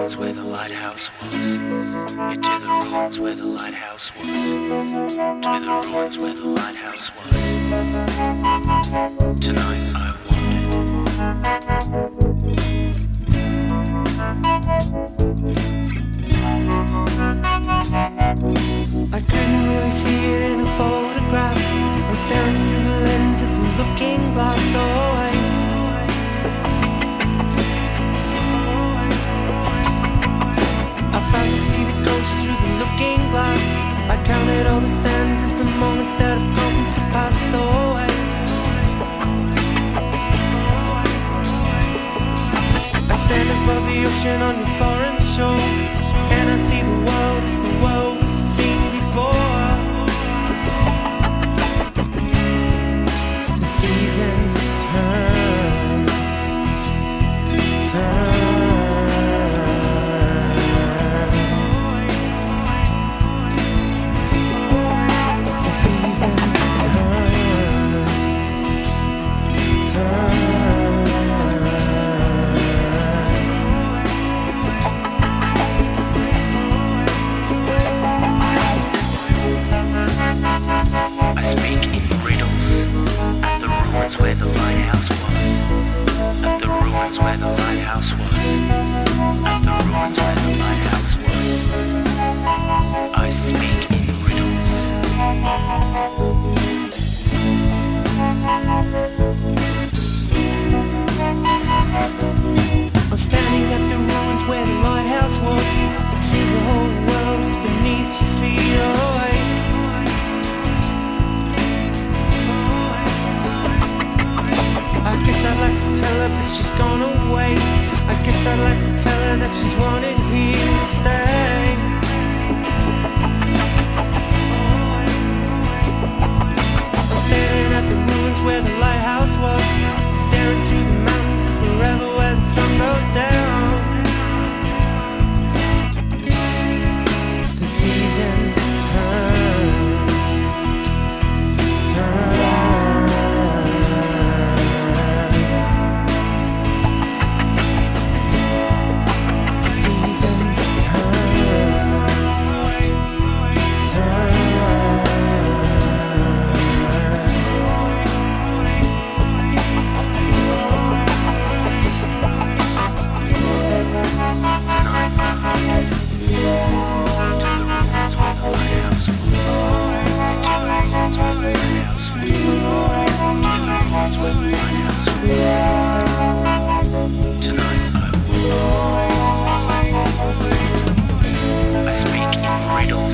ruins where the lighthouse was. Yeah, to the ruins where the lighthouse was. To the ruins where the lighthouse was. Tonight I wandered. I couldn't really see it in a photograph. I was staring through the lens of the looking glass. I finally see the ghost through the looking glass. I counted all the sands of the moments that have come to pass away. I stand above the ocean on your foreign shore, and I see the world as the world was seen before. The seasons turn, turn. The seasons turn, turn. Where the lighthouse was. At the ruins where the lighthouse was. At the ruins where the lighthouse was. I speak in riddles. I'm standing at the ruins where the lighthouse was. It seems the whole world is beneath your feet. I guess I'd like to tell her, but she's gone away. I guess I'd like to tell her that she's wanted here to stay. I'm staring at the ruins where the lighthouse was, staring to the mountains of forever where the sun goes down. The seasons turn, turn. I speak in riddles.